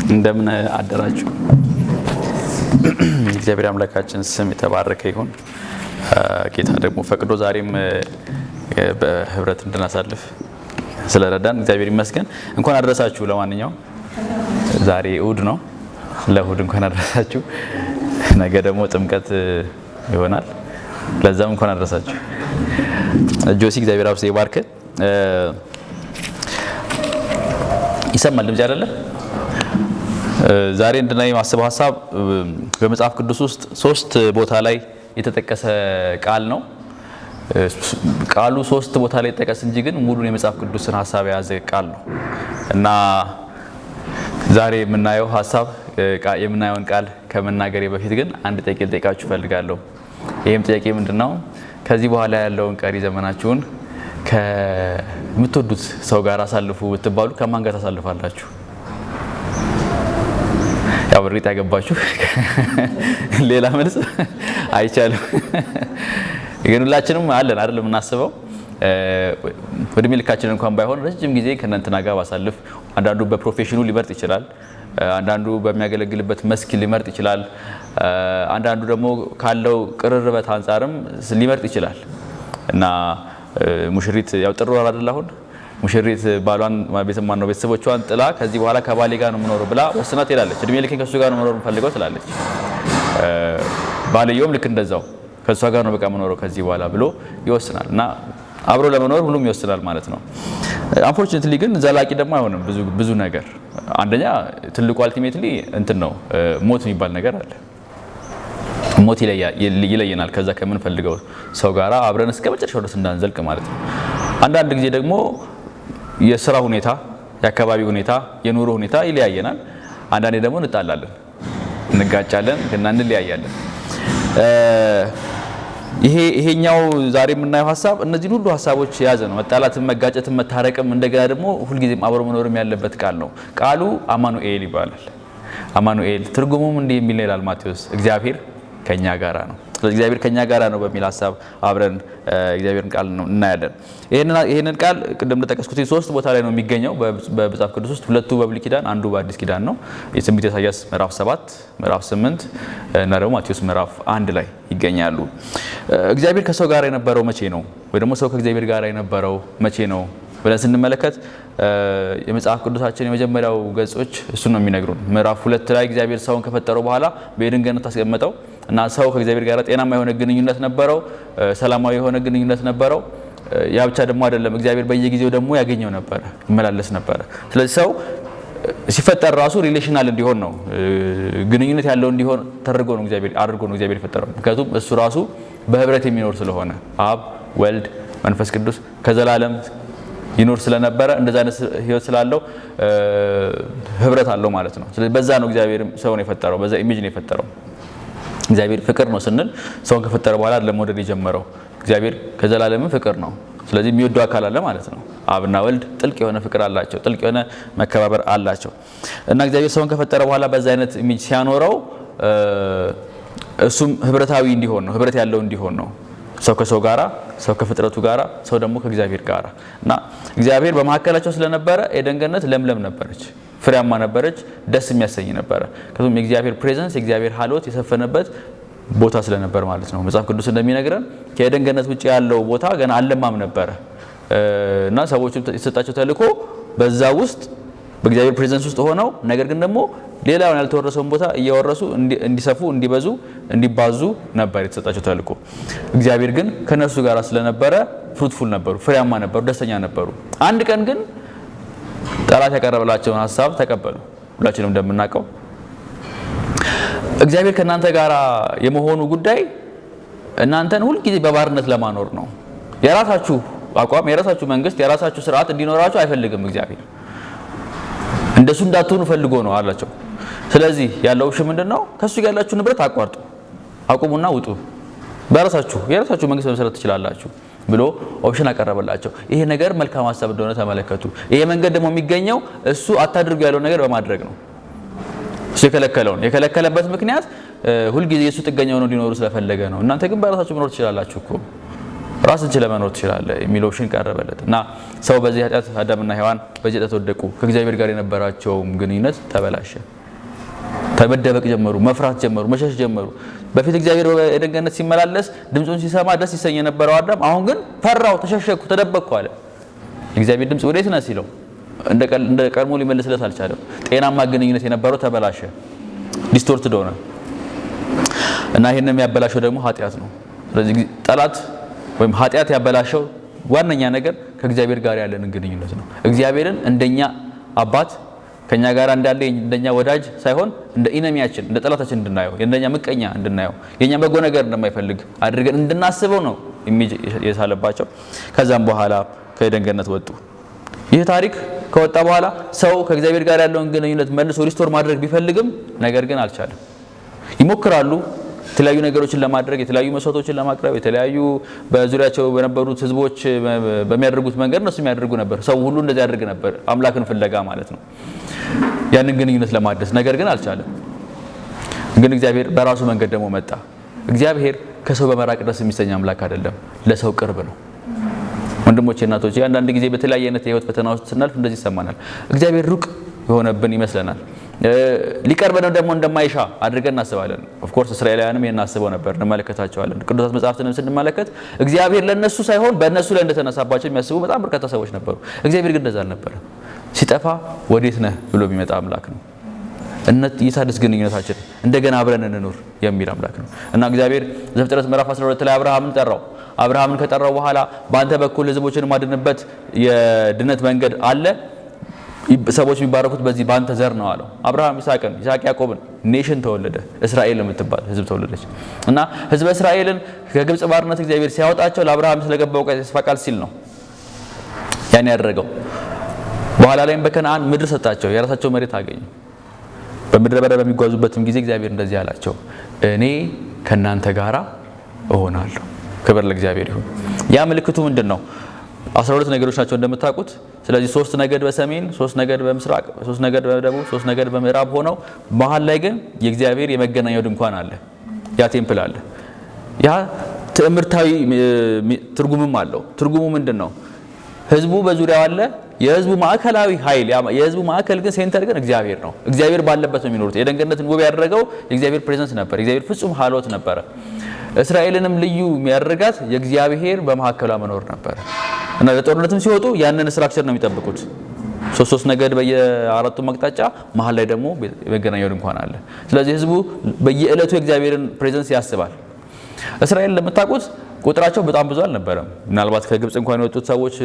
እንደምን አደራችሁ። እግዚአብሔር አምላካችን ስም የተባረከ ይሁን። ጌታ ደግሞ ፈቅዶ ዛሬም በህብረት እንድናሳልፍ ስለረዳን እግዚአብሔር ይመስገን። እንኳን አደረሳችሁ። ለማንኛውም ዛሬ እሁድ ነው። ለእሁድ እንኳን አደረሳችሁ። ነገ ደግሞ ጥምቀት ይሆናል። ለዛም እንኳን አደረሳችሁ። ጆሲ እግዚአብሔር አብስ ይባርክ። ይሰማል ድምጽ አይደለ? ዛሬ እንድናይ ማስበው ሐሳብ በመጽሐፍ ቅዱስ ውስጥ 3 ቦታ ላይ የተጠቀሰ ቃል ነው። ቃሉ 3 ቦታ ላይ ተጠቀሰ እንጂ ግን ሙሉን የመጽሐፍ ቅዱስን ሐሳብ የያዘ ቃል ነው እና ዛሬ የምናየው ሐሳብ የምናየውን ቃል ከመናገሬ በፊት ግን አንድ ጥያቄ ልጠይቃችሁ ፈልጋለሁ። ይሄም ጥያቄ ምንድነው? ከዚህ በኋላ ያለውን ቀሪ ዘመናችሁን ከምትወዱት ሰው ጋር አሳልፉ ብትባሉ ከማን ጋር ታሳልፋላችሁ? ያው ብሪት ያገባችሁ ሌላ መልስ አይቻልም። ግን ሁላችንም አለን አይደል የምናስበው ወድሜ ልካችን እንኳን ባይሆን ረጅም ጊዜ ከእናንተና ጋር ባሳልፍ። አንዳንዱ በፕሮፌሽኑ ሊመርጥ ይችላል፣ አንዳንዱ በሚያገለግልበት መስክ ሊመርጥ ይችላል፣ አንዳንዱ ደግሞ ካለው ቅርርበት አንፃርም ሊመርጥ ይችላል እና ሙሽሪት ያው ጥሩ አይደል አሁን ሙሽሪት ባሏን ቤተሰቧን ነው ቤተሰቦቿን ጥላ ከዚህ በኋላ ከባሌ ጋር ነው የምኖረው ብላ ወስና ትሄዳለች። እድሜ ልኬን ከሱ ጋር ነው መኖር የምፈልገው ትላለች። ባልየውም ልክ እንደዛው ከሷ ጋር ነው በቃ መኖረው ከዚህ በኋላ ብሎ ይወስናል እና አብሮ ለመኖር ሁሉም ይወስናል ማለት ነው። አንፎርቹኔትሊ ግን ዘላቂ ደግሞ አይሆንም ብዙ ነገር። አንደኛ ትልቁ አልቲሜትሊ እንትን ነው ሞት የሚባል ነገር አለ። ሞት ይለየናል ከዛ ከምንፈልገው ሰው ጋር አብረን እስከ መጨረሻው ድረስ እንዳንዘልቅ ማለት ነው። አንዳንድ ጊዜ ደግሞ የሥራ ሁኔታ፣ የአካባቢ ሁኔታ፣ የኑሮ ሁኔታ ይለያየናል። አንዳንዴ ደግሞ እንጣላለን፣ እንጋጫለን እና እንለያያለን። ይሄኛው ዛሬ የምናየው ሐሳብ እነዚህን ሁሉ ሐሳቦች የያዘ ነው። መጣላትም፣ መጋጨትም፣ መታረቅም እንደገና ደግሞ ሁልጊዜም አብሮ መኖርም ያለበት ቃል ነው። ቃሉ አማኑኤል ይባላል። አማኑኤል ትርጉሙም እንዲህ የሚል ነው ይላል ማቴዎስ፣ እግዚአብሔር ከኛ ጋራ ነው። ስለዚህ እግዚአብሔር ከኛ ጋራ ነው በሚል ሐሳብ አብረን እግዚአብሔርን ቃል ነው እናያለን። ይሄንን ቃል ቅድም እንደጠቀስኩት 3 ቦታ ላይ ነው የሚገኘው በመጽሐፍ ቅዱስ ውስጥ። 2ቱ በብሉይ ኪዳን፣ አንዱ በአዲስ ኪዳን ነው። የትንቢተ ኢሳይያስ ምዕራፍ 7፣ ምዕራፍ 8 እና ደግሞ ማቴዎስ ምዕራፍ 1 ላይ ይገኛሉ። እግዚአብሔር ከሰው ጋር የነበረው መቼ ነው? ወይ ደግሞ ሰው ከእግዚአብሔር ጋር የነበረው መቼ ነው ብለን ስንመለከት የመጽሐፍ ቅዱሳችን የመጀመሪያው ገጾች እሱን ነው የሚነግሩን። ምዕራፍ 2 ላይ እግዚአብሔር ሰውን ከፈጠረው በኋላ በኤድን ገነት አስቀመጠው እና ሰው ከእግዚአብሔር ጋር ጤናማ የሆነ ግንኙነት ነበረው፣ ሰላማዊ የሆነ ግንኙነት ነበረው። ያ ብቻ ደግሞ አይደለም፣ እግዚአብሔር በየጊዜው ደግሞ ያገኘው ነበረ፣ ይመላለስ ነበረ። ስለዚህ ሰው ሲፈጠር ራሱ ሪሌሽናል እንዲሆን ነው፣ ግንኙነት ያለው እንዲሆን ተደርጎ ነው እግዚአብሔር የፈጠረው። ምክንያቱም እሱ ራሱ በህብረት የሚኖር ስለሆነ አብ፣ ወልድ፣ መንፈስ ቅዱስ ከዘላለም ይኖር ስለነበረ እንደዛ አይነት ህይወት ስላለው ህብረት አለው ማለት ነው። ስለዚህ በዛ ነው እግዚአብሔር ሰውን የፈጠረው፣ በዛ ኢሜጅ ነው የፈጠረው። እግዚአብሔር ፍቅር ነው ስንል ሰውን ከፈጠረ በኋላ ለመውደድ የጀመረው እግዚአብሔር ከዘላለም ፍቅር ነው። ስለዚህ የሚወደው አካል አለ ማለት ነው። አብና ወልድ ጥልቅ የሆነ ፍቅር አላቸው፣ ጥልቅ የሆነ መከባበር አላቸው እና እግዚአብሔር ሰውን ከፈጠረ በኋላ በዛ አይነት ኢሜጅ ሲያኖረው እሱም ህብረታዊ እንዲሆን ነው፣ ህብረት ያለው እንዲሆን ነው። ሰው ከሰው ጋራ፣ ሰው ከፍጥረቱ ጋራ፣ ሰው ደግሞ ከእግዚአብሔር ጋራ እና እግዚአብሔር በመካከላቸው ስለነበረ ኤደን ገነት ለምለም ነበረች፣ ፍሬያማ ነበረች፣ ደስ የሚያሰኝ ነበረ። ከዚህም የእግዚአብሔር ፕሬዘንስ የእግዚአብሔር ሀልወት የሰፈነበት ቦታ ስለነበር ማለት ነው። መጽሐፍ ቅዱስ እንደሚነግረን ከኤደን ገነት ውጪ ያለው ቦታ ገና አልለማም ነበረ እና ሰዎች የተሰጣቸው ተልእኮ በዛ ውስጥ በእግዚአብሔር ፕሬዘንስ ውስጥ ሆነው ነገር ግን ደግሞ ሌላውን ያልተወረሰውን ቦታ እየወረሱ እንዲሰፉ፣ እንዲበዙ፣ እንዲባዙ ነበር የተሰጣቸው ተልእኮ። እግዚአብሔር ግን ከነሱ ጋር ስለነበረ ፍሩትፉል ነበሩ፣ ፍሬያማ ነበሩ፣ ደስተኛ ነበሩ። አንድ ቀን ግን ጠላት ያቀረበላቸውን ሐሳብ ተቀበሉ። ሁላችንም እንደምናውቀው እግዚአብሔር ከእናንተ ጋር የመሆኑ ጉዳይ እናንተን ሁልጊዜ በባርነት ለማኖር ነው። የራሳችሁ አቋም፣ የራሳችሁ መንግስት፣ የራሳችሁ ስርዓት እንዲኖራችሁ አይፈልግም እግዚአብሔር። እንደሱ እንዳትሆኑ ፈልጎ ነው አላቸው። ስለዚህ ያለው እሺ ምንድነው? ከሱ ጋር ያላችሁ ንብረት አቋርጡ፣ አቁሙና ውጡ፣ የራሳችሁ መንግስት መመስረት ትችላላችሁ ብሎ ኦፕሽን አቀረበላቸው። ይሄ ነገር መልካም ሐሳብ እንደሆነ ተመለከቱ። ይሄ መንገድ ደግሞ የሚገኘው እሱ አታድርጉ ያለው ነገር በማድረግ ነው። እሱ የከለከለበት ምክንያት ሁልጊዜ እሱ ጥገኛ ሆኖ እንዲኖሩ ስለፈለገ ነው። እናንተ ግን በራሳችሁ መኖር ትችላላችሁ እኮ ራስን ችለህ መኖር ትችላለህ የሚል ኦፕሽን ቀረበለት እና ሰው በዚህ ኃጢአት አዳምና ሔዋን በዚህ ኃጢአት ወደቁ። ከእግዚአብሔር ጋር የነበራቸውም ግንኙነት ተበላሸ። ተበደበቅ ጀመሩ፣ መፍራት ጀመሩ፣ መሸሽ ጀመሩ። በፊት እግዚአብሔር በኤደን ገነት ሲመላለስ ድምጹን ሲሰማ ደስ ይሰኝ የነበረው አዳም አሁን ግን ፈራው፣ ተሸሸኩ፣ ተደበቅኩ አለ። እግዚአብሔር ድምጽ ወዴት ነህ ሲለው እንደ ቀድሞ ሊመልስለት አልቻለም። ጤናማ ግንኙነት የነበረው ተበላሸ፣ ዲስቶርትድ ሆነ እና ይሄንን የሚያበላሸው ደግሞ ኃጢአት ነው። ስለዚህ ጠላት ወይም ኃጢአት ያበላሸው ዋነኛ ነገር ከእግዚአብሔር ጋር ያለንን ግንኙነት ነው። እግዚአብሔርን እንደኛ አባት ከኛ ጋር እንዳለ እንደኛ ወዳጅ ሳይሆን እንደ ኢነሚያችን እንደ ጠላታችን እንድናየው እንደኛ ምቀኛ እንድናየው የኛ በጎ ነገር እንደማይፈልግ አድርገን እንድናስበው ነው የሳለባቸው። ከዛም በኋላ ከኤደን ገነት ወጡ። ይህ ታሪክ ከወጣ በኋላ ሰው ከእግዚአብሔር ጋር ያለውን ግንኙነት መልሶ ሪስቶር ማድረግ ቢፈልግም ነገር ግን አልቻለም። ይሞክራሉ የተለያዩ ነገሮችን ለማድረግ የተለያዩ መስዋዕቶችን ለማቅረብ የተለያዩ በዙሪያቸው በነበሩት ህዝቦች በሚያደርጉት መንገድ እነሱ የሚያደርጉ ነበር። ሰው ሁሉ እንደዚህ ያደርግ ነበር፣ አምላክን ፍለጋ ማለት ነው፣ ያንን ግንኙነት ለማድረስ ነገር ግን አልቻለም። ግን እግዚአብሔር በራሱ መንገድ ደግሞ መጣ። እግዚአብሔር ከሰው በመራቅ ድረስ የሚሰኝ አምላክ አይደለም፣ ለሰው ቅርብ ነው። ወንድሞቼ እናቶቼ አንዳንድ ጊዜ በተለያየ አይነት የህይወት ፈተና ውስጥ ስናልፍ እንደዚህ ይሰማናል። እግዚአብሔር ሩቅ የሆነብን ይመስለናል። ሊቀርበን ደግሞ እንደማይሻ አድርገን እናስባለን። ኦፍ ኮርስ እስራኤላውያንም ይሄን አስበው ነበር፣ እንመለከታቸዋለን። ቅዱሳት መጻሕፍትንም ስንመለከት እግዚአብሔር ለነሱ ሳይሆን በእነሱ ላይ እንደተነሳባቸው የሚያስቡ በጣም በርካታ ሰዎች ነበሩ። እግዚአብሔር ግን እንደዛ አልነበረም። ሲጠፋ ወዴት ነህ ብሎ የሚመጣ አምላክ ነው። ይታደስ ግንኙነታችን እንደገና አብረን እንኑር የሚል አምላክ ነው እና እግዚአብሔር ዘፍጥረት ምዕራፍ 12 ላይ አብርሃምን ጠራው። አብርሃምን ከጠራው በኋላ በአንተ በኩል ህዝቦችን ማድንበት የድነት መንገድ አለ፣ ሰዎች የሚባረኩት በዚህ በአንተ ዘር ነው አለው። አብርሃም ይስሐቅን፣ ይስሐቅ ያዕቆብን፣ ኔሽን ተወለደ፣ እስራኤል የምትባል ህዝብ ተወለደች እና ህዝበ እስራኤልን ከግብጽ ባርነት እግዚአብሔር ሲያወጣቸው ለአብርሃም ስለገባው ተስፋ ቃል ሲል ነው ያን ያደረገው። በኋላ ላይም በከነዓን ምድር ሰጣቸው፣ የራሳቸው መሬት አገኙ። በምድረ በዳ በሚጓዙበትም ጊዜ እግዚአብሔር እንደዚህ አላቸው፣ እኔ ከናንተ ጋራ እሆናለሁ። ክብር ለእግዚአብሔር ይሁን። ያ ምልክቱ ምንድነው? 12 ነገሮች ናቸው እንደምታውቁት። ስለዚህ 3 ነገድ በሰሜን፣ 3 ነገድ በምስራቅ፣ 3 ነገድ በደቡብ፣ 3 ነገድ በምዕራብ ሆነው መሃል ላይ ግን የእግዚአብሔር የመገናኛው ድንኳን አለ፣ ያ ቴምፕል አለ። ያ ትዕምርታዊ ትርጉምም አለው። ትርጉሙ ምንድነው? ህዝቡ በዙሪያው አለ። የህዝቡ ማዕከላዊ ኃይል የህዝቡ ማዕከል ግን ሴንተር ግን እግዚአብሔር ነው። እግዚአብሔር ባለበት ነው የሚኖሩት። የኤደን ገነትን ውብ ያደረገው የእግዚአብሔር ፕሬዘንስ ነበር። የእግዚአብሔር ፍጹም ሀልወት ነበረ። እስራኤልንም ልዩ የሚያደርጋት የእግዚአብሔር በመካከሏ መኖር ነበር እና ለጦርነትም ሲወጡ ያንን ስትራክቸር ነው የሚጠብቁት። 3 ነገድ በየአራቱም አቅጣጫ፣ መሃል ላይ ደግሞ የመገናኛው ድንኳን አለ። ስለዚህ ህዝቡ በየዕለቱ የእግዚአብሔርን ፕሬዘንስ ያስባል። እስራኤል ለምታውቁት ቁጥራቸው በጣም ብዙ አልነበረም። ምናልባት ከግብጽ እንኳን የወጡት ሰዎች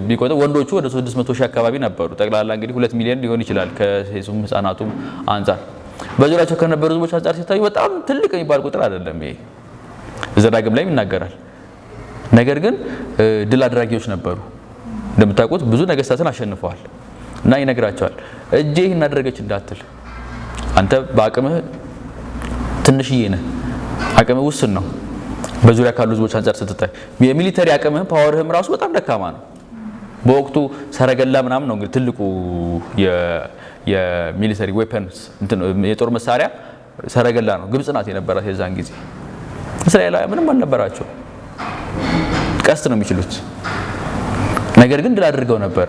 ቢቆጠሩ ወንዶቹ ወደ 600 ሺህ አካባቢ ነበሩ። ጠቅላላ እንግዲህ 2 ሚሊዮን ሊሆን ይችላል ከሴቱም ህፃናቱም አንፃር። በዙሪያቸው ከነበሩ ህዝቦች አንፃር ሲታዩ በጣም ትልቅ የሚባል ቁጥር አይደለም። ይሄ ዘዳግም ላይም ይናገራል። ነገር ግን ድል አድራጊዎች ነበሩ። እንደምታውቁት ብዙ ነገስታትን አሸንፈዋል እና ይነግራቸዋል፣ እጄ ይህን አደረገች እንዳትል፣ አንተ በአቅምህ ትንሽዬ ነህ፣ አቅምህ ውስን ነው በዙሪያ ካሉ ህዝቦች አንፃር ስትታይ። የሚሊተሪ አቅምህም ፓወርህም ራሱ በጣም ደካማ ነው። በወቅቱ ሰረገላ ምናምን ነው እንግዲህ ትልቁ የሚሊተሪ ዌፐንስ የጦር መሳሪያ ሰረገላ ነው። ግብጽ ናት የነበራት የዛን ጊዜ። እስራኤላውያን ምንም አልነበራቸው፣ ቀስት ነው የሚችሉት። ነገር ግን ድል አድርገው ነበር።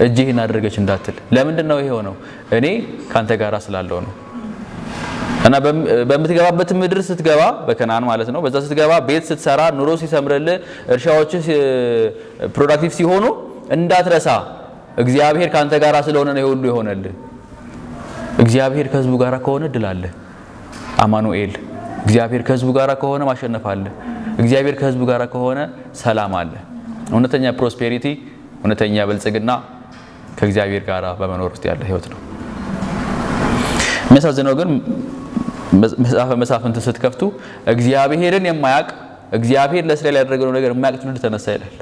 እጅ ይህን አደረገች እንዳትል። ለምንድን ነው ይሄ ሆነው? እኔ ካንተ ጋራ ስላለው ነው። እና በምትገባበት ምድር ስትገባ በከነዓን ማለት ነው። በዛ ስትገባ ቤት ስትሰራ ኑሮ ሲሰምርልህ እርሻዎች ፕሮዳክቲቭ ሲሆኑ እንዳትረሳ እግዚአብሔር ካንተ ጋራ ስለሆነ ነው ሁሉ ይሆነልህ። እግዚአብሔር ከህዝቡ ጋራ ከሆነ ድል አለ። አማኑኤል እግዚአብሔር ከህዝቡ ጋራ ከሆነ ማሸነፍ አለ። እግዚአብሔር ከህዝቡ ጋራ ከሆነ ሰላም አለ። እውነተኛ ፕሮስፔሪቲ፣ እውነተኛ ብልጽግና ከእግዚአብሔር ጋራ በመኖር ውስጥ ያለ ህይወት ነው። የሚያሳዝነው ግን መጽሐፈ መሳፍንት ስትከፍቱ እግዚአብሔርን የማያውቅ እግዚአብሔር ለእስራኤል ያደረገው ነገር የማያውቅ ትውልድ ተነሳ ይላል።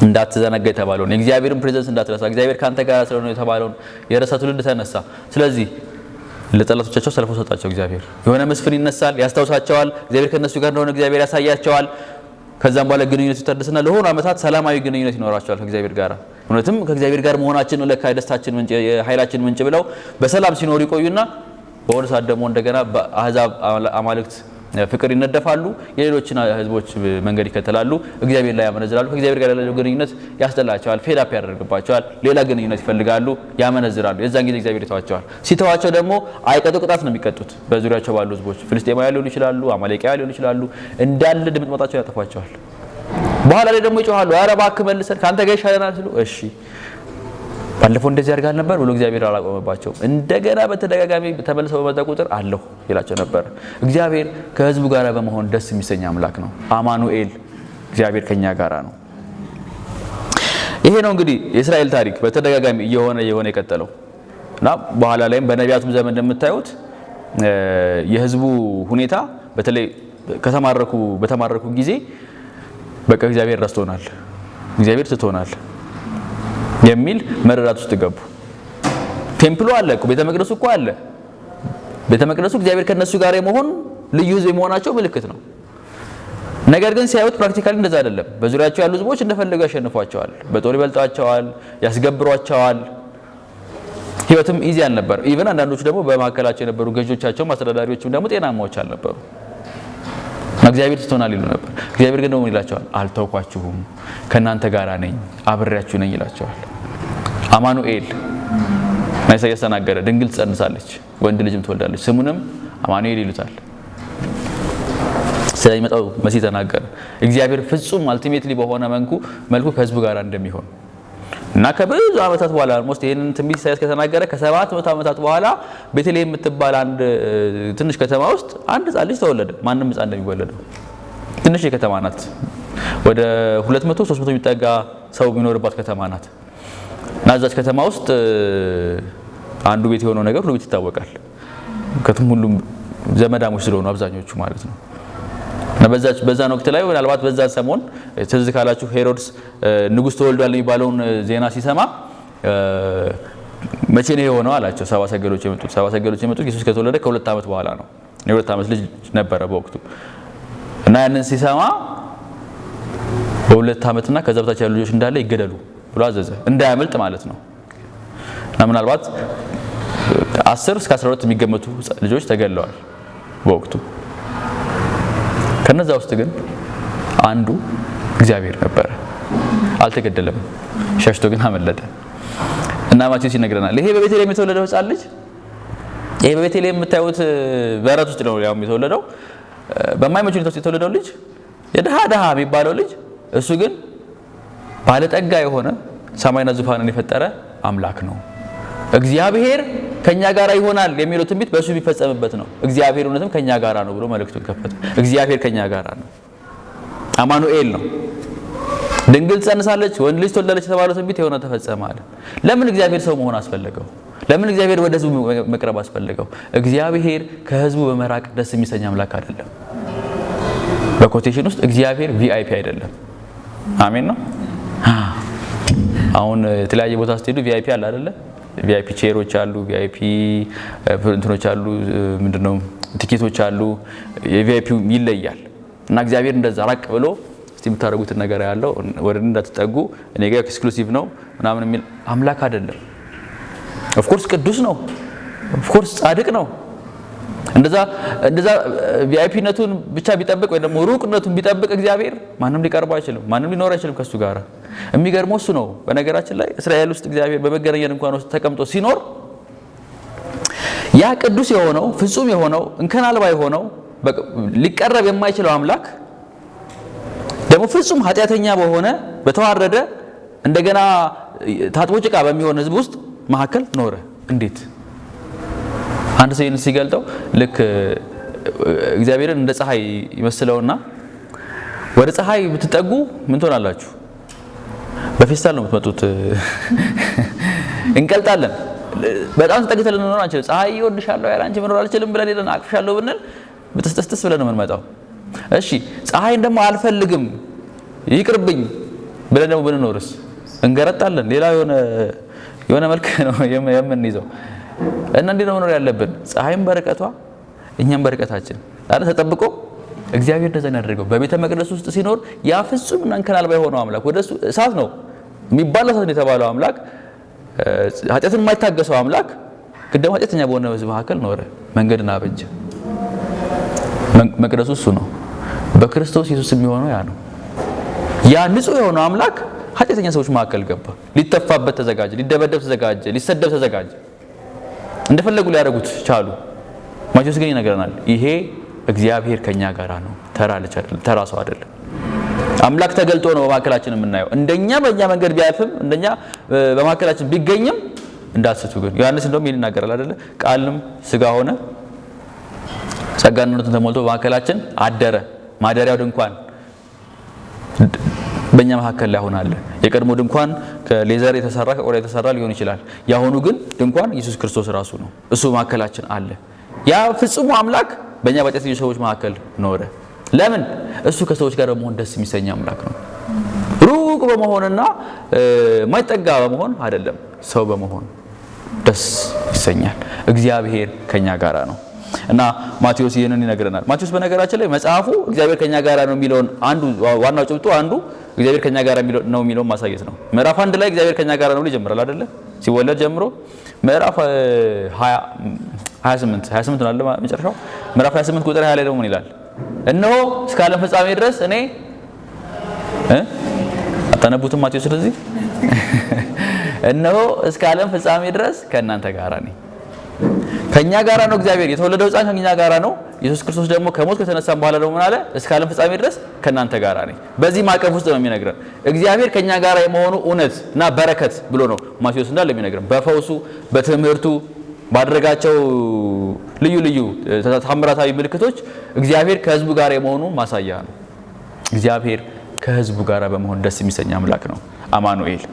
እንዳትዘነጋ የተባለውን የእግዚአብሔርን ፕሬዘንስ እንዳትረሳ እግዚአብሔር ካንተ ጋር ስለሆነ የተባለውን የረሳ ትውልድ ተነሳ። ስለዚህ ለጠላቶቻቸው ሰልፎ ሰጣቸው። እግዚአብሔር የሆነ መስፍን ይነሳል፣ ያስታውሳቸዋል። እግዚአብሔር ከነሱ ጋር እንደሆነ እግዚአብሔር ያሳያቸዋል። ከዛም በኋላ ግንኙነቱ ይታደስና ለሆኑ ዓመታት ሰላማዊ ግንኙነት ይኖራቸዋል ከእግዚአብሔር ጋር። እውነትም ከእግዚአብሔር ጋር መሆናችን ለካ የደስታችን ምንጭ የኃይላችን ምንጭ ብለው በሰላም ሲኖሩ ይቆዩና በሆነ ሰዓት ደግሞ እንደገና በአሕዛብ አማልክት ፍቅር ይነደፋሉ፣ የሌሎችን ህዝቦች መንገድ ይከተላሉ፣ እግዚአብሔር ላይ ያመነዝራሉ። ከእግዚአብሔር ጋር ያለው ግንኙነት ያስጠላቸዋል፣ ፌድ አፕ ያደርግባቸዋል፣ ሌላ ግንኙነት ይፈልጋሉ፣ ያመነዝራሉ። የዛን ጊዜ እግዚአብሔር ይተዋቸዋል። ሲተዋቸው ደግሞ አይቀጡ ቅጣት ነው የሚቀጡት። በዙሪያቸው ባሉ ህዝቦች ፍልስጤማውያን ሊሆኑ ይችላሉ፣ አማሌቃውያን ሊሆኑ ይችላሉ፣ እንዳለ ድምጥማጣቸውን ያጠፏቸዋል። በኋላ ላይ ደግሞ ይጮሃሉ፣ ኧረ እባክህ መልሰን ካንተ ጋር ይሻለናል ሲሉ እሺ ባለፈው እንደዚህ ያርጋል ነበር ብሎ እግዚአብሔር አላቆመባቸው። እንደገና በተደጋጋሚ ተመልሰው በመጣ ቁጥር አለሁ ይላቸው ነበር። እግዚአብሔር ከህዝቡ ጋር በመሆን ደስ የሚሰኝ አምላክ ነው። አማኑኤል እግዚአብሔር ከኛ ጋራ ነው። ይሄ ነው እንግዲህ የእስራኤል ታሪክ በተደጋጋሚ እየሆነ የቀጠለው እና በኋላ ላይም በነቢያቱም ዘመን እንደምታዩት የህዝቡ ሁኔታ በተለይ በተማረኩ ጊዜ በቃ እግዚአብሔር ረስቶናል፣ እግዚአብሔር ትቶናል የሚል መረዳት ውስጥ ገቡ። ቴምፕሉ አለ እኮ ቤተ መቅደሱ እኮ አለ። ቤተ መቅደሱ እግዚአብሔር ከነሱ ጋር የመሆን ልዩ ህዝብ የመሆናቸው ምልክት ነው። ነገር ግን ሲያዩት ፕራክቲካሊ እንደዛ አይደለም። በዙሪያቸው ያሉ ህዝቦች እንደፈለጉ ያሸንፏቸዋል፣ በጦር ይበልጧቸዋል፣ ያስገብሯቸዋል። ህይወትም ኢዚ አልነበር። ኢቭን አንዳንዶቹ ደግሞ በማከላቸው የነበሩ ገዦቻቸው አስተዳዳሪዎችም ደግሞ ጤናማዎች አልነበሩ። እግዚአብሔር ትቶናል ይሉ ነበር። እግዚአብሔር ግን ደግሞ ይላቸዋል አልተውኳችሁም፣ ከናንተ ጋር ነኝ፣ አብሬያችሁ ነኝ ይላቸዋል። አማኑኤል ኢሳይያስ ተናገረ። ድንግል ትጸንሳለች፣ ወንድ ልጅም ትወልዳለች፣ ስሙንም አማኑኤል ይሉታል። ስለሚመጣው መሲህ ተናገረ። እግዚአብሔር ፍጹም አልቲሜትሊ በሆነ መልኩ ከህዝቡ ጋር እንደሚሆን እና ከብዙ ዓመታት በኋላ ኦልሞስት ይሄንን ትንቢት ኢሳይያስ ከተናገረ ከ700 ዓመታት በኋላ ቤተልሔም የምትባል አንድ ትንሽ ከተማ ውስጥ አንድ ህፃን ልጅ ተወለደ። ማንም ህፃን እንደሚወለደው ትንሽ ከተማ ናት። ወደ 200-300 የሚጠጋ ሰው የሚኖርባት ከተማ ናት። እና እዛች ከተማ ውስጥ አንዱ ቤት የሆነው ነገር ሁሉ ቤት ይታወቃል። ሁሉም ዘመዳሞች ስለሆኑ አብዛኞቹ ማለት ነው። እና በዛን ወቅት ላይ ምናልባት በዛን ሰሞን ትዝ ካላችሁ ሄሮድስ ንጉስ ተወልዷል የሚባለውን ዜና ሲሰማ መቼ ነው የሆነው አላቸው። ሰባ ሰገሎች የመጡት ኢየሱስ ከተወለደ ከ2 ዓመት በኋላ ነው። የ2 ዓመት ልጅ ነበረ በወቅቱ። እና ያንን ሲሰማ በ2 ዓመትና ከዛ በታች ያሉ ልጆች እንዳለ ይገደሉ ብሎ አዘዘ፣ እንዳያመልጥ ማለት ነው። እና ምናልባት 10 እስከ 12 የሚገመቱ ልጆች ተገለዋል በወቅቱ። ከነዛ ውስጥ ግን አንዱ እግዚአብሔር ነበረ። አልተገደለም፣ ሸሽቶ ግን አመለጠ። እና ማቴዎስ ይነግረናል። ይሄ በቤተልሔም የተወለደው ህፃን ልጅ ይሄ በቤተልሔም የምታዩት በረት ውስጥ ነው ያው የተወለደው። በማይመች ሁኔታ ውስጥ የተወለደው ልጅ የድሃ የሚባለው ልጅ እሱ ግን ባለጠጋ የሆነ ሰማይና ዙፋንን የፈጠረ አምላክ ነው። እግዚአብሔር ከኛ ጋር ይሆናል የሚለው ትንቢት በእሱ የሚፈጸምበት ነው። እግዚአብሔር እውነትም ከኛ ጋር ነው ብሎ መልእክቱን ከፈተ። እግዚአብሔር ከኛ ጋር ነው፣ አማኑኤል ነው። ድንግል ትጸንሳለች፣ ወንድ ልጅ ትወልዳለች የተባለው ትንቢት የሆነ ተፈጸመ አለ። ለምን እግዚአብሔር ሰው መሆን አስፈለገው? ለምን እግዚአብሔር ወደ ህዝቡ መቅረብ አስፈለገው? እግዚአብሔር ከህዝቡ በመራቅ ደስ የሚሰኝ አምላክ አይደለም። በኮቴሽን ውስጥ እግዚአብሔር ቪአይፒ አይደለም። አሜን ነው። አሁን የተለያየ ቦታ ስትሄዱ ቪአይፒ አለ አይደለ? ቪአይፒ ቼሮች አሉ፣ ቪአይፒ እንትኖች አሉ፣ ምንድነው ቲኬቶች አሉ። የቪአይፒው ይለያል። እና እግዚአብሔር እንደዛ ራቅ ብሎ እስቲ የምታደርጉትን ነገር ያለው ወደ እንዳትጠጉ እኔ ጋር ኤክስክሉሲቭ ነው ምናምን የሚል አምላክ አይደለም። ኦፍ ኮርስ ቅዱስ ነው፣ ኦፍ ኮርስ ጻድቅ ነው። እንደዛ ቪአይፒነቱን ብቻ ቢጠብቅ ወይ ደግሞ ሩቅነቱን ቢጠብቅ እግዚአብሔር ማንም ሊቀርብ አይችልም፣ ማንም ሊኖር አይችልም ከሱ ጋር። የሚገርመው እሱ ነው። በነገራችን ላይ እስራኤል ውስጥ እግዚአብሔር በመገናኛ ድንኳን ውስጥ ተቀምጦ ሲኖር ያ ቅዱስ የሆነው ፍጹም የሆነው እንከን አልባ የሆነው ሊቀረብ የማይችለው አምላክ ደግሞ ፍጹም ኃጢአተኛ በሆነ በተዋረደ እንደገና ታጥቦ ጭቃ በሚሆን ህዝብ ውስጥ መካከል ኖረ። እንዴት? አንድ ሰው ይህን ሲገልጠው ልክ እግዚአብሔርን እንደ ፀሐይ ይመስለውና ወደ ፀሐይ ብትጠጉ ምን ትሆናላችሁ? በፌስታል ነው የምትመጡት። እንቀልጣለን። በጣም ተጠግተን ልንኖር አንችልም። ፀሐይ ይወድሻለሁ ያለ አንቺ መኖር አልችልም ብለን ሄደን አቅፍሻለሁ ብንል በተስተስተስ ብለን ነው የምንመጣው። እሺ ፀሐይን ደግሞ አልፈልግም ይቅርብኝ ብለን ደግሞ ብንኖርስ እንገረጣለን። ሌላ የሆነ መልክ ነው የምንይዘው። እና እንዴት ነው መኖር ያለብን? ፀሐይም በርቀቷ እኛም በርቀታችን አይደል ተጠብቆ እግዚአብሔር እንደዛ ያደረገው። በቤተ መቅደስ ውስጥ ሲኖር ያ ፍጹም እና እንከን አልባ የሆነው አምላክ ወደሱ እሳት ነው የሚባለው እሳት የተባለው አምላክ ኃጢአትን የማይታገሰው አምላክ ግን ደግሞ ኃጢአተኛ በሆነ ህዝብ መካከል ኖረ። መንገድን አበጀ። መቅደሱ እሱ ነው። በክርስቶስ ኢየሱስ የሚሆነው ያ ነው። ያ ንጹህ የሆነው አምላክ ኃጢአተኛ ሰዎች መካከል ገባ። ሊተፋበት ተዘጋጀ፣ ሊደበደብ ተዘጋጀ፣ ሊሰደብ ተዘጋጀ። እንደፈለጉ ሊያደርጉት ቻሉ። ማቴዎስ ግን ይነግረናል፣ ይሄ እግዚአብሔር ከኛ ጋር ነው፣ ተራ ሰው አይደለም። አምላክ ተገልጦ ነው በመካከላችን የምናየው። እንደኛ በእኛ መንገድ ቢያልፍም እንደኛ በመካከላችን ቢገኝም እንዳትስቱ ግን። ዮሐንስ እንደውም ይሄን ይናገራል አይደለ? ቃልም ሥጋ ሆነ ጸጋና እውነትን ተሞልቶ በመካከላችን አደረ። ማደሪያው ድንኳን በእኛ መካከል ላይ ሆናለ። የቀድሞ ድንኳን ከሌዘር የተሰራ ከቆዳ የተሰራ ሊሆን ይችላል። ያሁኑ ግን ድንኳን ኢየሱስ ክርስቶስ ራሱ ነው። እሱ መካከላችን አለ። ያ ፍጹም አምላክ በእኛ በኃጢአተኞች ሰዎች መካከል ኖረ። ለምን? እሱ ከሰዎች ጋር በመሆን ደስ የሚሰኝ አምላክ ነው። ሩቅ በመሆንና ማይጠጋ በመሆን አይደለም፣ ሰው በመሆን ደስ ይሰኛል። እግዚአብሔር ከኛ ጋራ ነው እና ማቴዎስ ይሄንን ይነግረናል። ማቴዎስ በነገራችን ላይ መጽሐፉ እግዚአብሔር ከኛ ጋራ ነው የሚለውን አንዱ ዋናው ጭብጡ አንዱ እግዚአብሔር ከኛ ጋራ ነው የሚለውን ማሳየት ነው። ምዕራፍ 1 ላይ እግዚአብሔር ከኛ ጋራ ነው ይጀምራል አይደለ? ሲወለድ ጀምሮ ምዕራፍ 28 ነው አይደል? መጨረሻው ምዕራፍ 28 ቁጥር 20 ላይ ደግሞ ምን ይላል? እነሆ እስከ ዓለም ፍጻሜ ድረስ እኔ አታነቡትም? ማቴዎስ ስለዚህ እነሆ እስከ ዓለም ፍጻሜ ድረስ ከእናንተ ጋራ ነኝ። ከኛ ጋራ ነው እግዚአብሔር። የተወለደው ሕፃን ከኛ ጋራ ነው። ኢየሱስ ክርስቶስ ደግሞ ከሞት ከተነሳ በኋላ ደግሞ ምን አለ? እስከ ዓለም ፍጻሜ ድረስ ከእናንተ ጋራ ነኝ። በዚህ ማዕቀፍ ውስጥ ነው የሚነግረን እግዚአብሔር ከኛ ጋራ የመሆኑ እውነት እና በረከት ብሎ ነው ማቴዎስ እንዳለ የሚነግረን። በፈውሱ፣ በትምህርቱ፣ ባደረጋቸው ልዩ ልዩ ታምራታዊ ምልክቶች እግዚአብሔር ከሕዝቡ ጋር የመሆኑ ማሳያ ነው። እግዚአብሔር ከሕዝቡ ጋር በመሆን ደስ የሚሰኝ አምላክ ነው። አማኑኤል።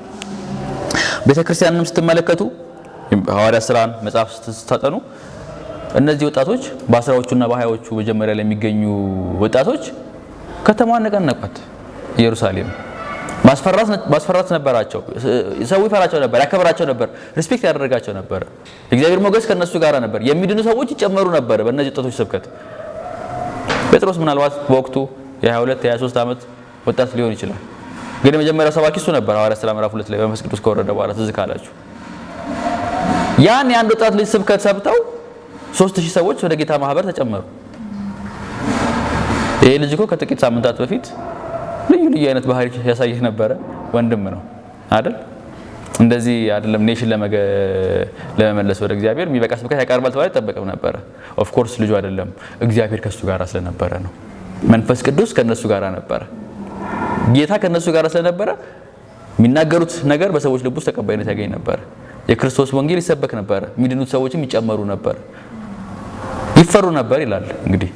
ቤተክርስቲያንንም ስትመለከቱ ሐዋርያት ሥራን መጽሐፍ ስታጠኑ እነዚህ ወጣቶች በ10ዎቹና በ20ዎቹ መጀመሪያ ላይ የሚገኙ ወጣቶች ከተማዋን ነቀነቋት። ኢየሩሳሌም ማስፈራት ነበራቸው። ሰው ይፈራቸው ነበር፣ ያከብራቸው ነበር፣ ሪስፔክት ያደረጋቸው ነበር። እግዚአብሔር ሞገስ ከነሱ ጋር ነበር። የሚድኑ ሰዎች ይጨመሩ ነበር በእነዚህ ወጣቶች ስብከት። ጴጥሮስ ምናልባት በወቅቱ የ22 የ23 ዓመት ወጣት ሊሆን ይችላል። ግን የመጀመሪያው ሰባኪ እሱ ነበር። ሐዋርያት ሥራ ምዕራፍ 2 ላይ በመንፈስ ቅዱስ ከወረደ በኋላ ትዝ ካላችሁ ያን የአንድ ወጣት ልጅ ስብከት ሰብተው 3000 ሰዎች ወደ ጌታ ማህበር ተጨመሩ። ይሄ ልጅ እኮ ከጥቂት ሳምንታት በፊት ልዩ ልዩ አይነት ባህሪ ያሳየህ ነበረ። ወንድም ነው አይደል? እንደዚህ አይደለም ኔሽን ለመመለስ ወደ እግዚአብሔር የሚበቃ ስብከት ያቀርባል ተባለ ይጠበቅም ነበረ። ኦፍ ኮርስ ልጁ አይደለም፣ እግዚአብሔር ከሱ ጋር ስለነበረ ነው። መንፈስ ቅዱስ ከነሱ ጋር ነበረ። ጌታ ከነሱ ጋር ስለነበረ የሚናገሩት ነገር በሰዎች ልብ ውስጥ ተቀባይነት ያገኝ ነበር። የክርስቶስ ወንጌል ይሰበክ ነበር። የሚድኑት ሰዎችም ይጨመሩ ነበር፣ ይፈሩ ነበር ይላል። እንግዲህ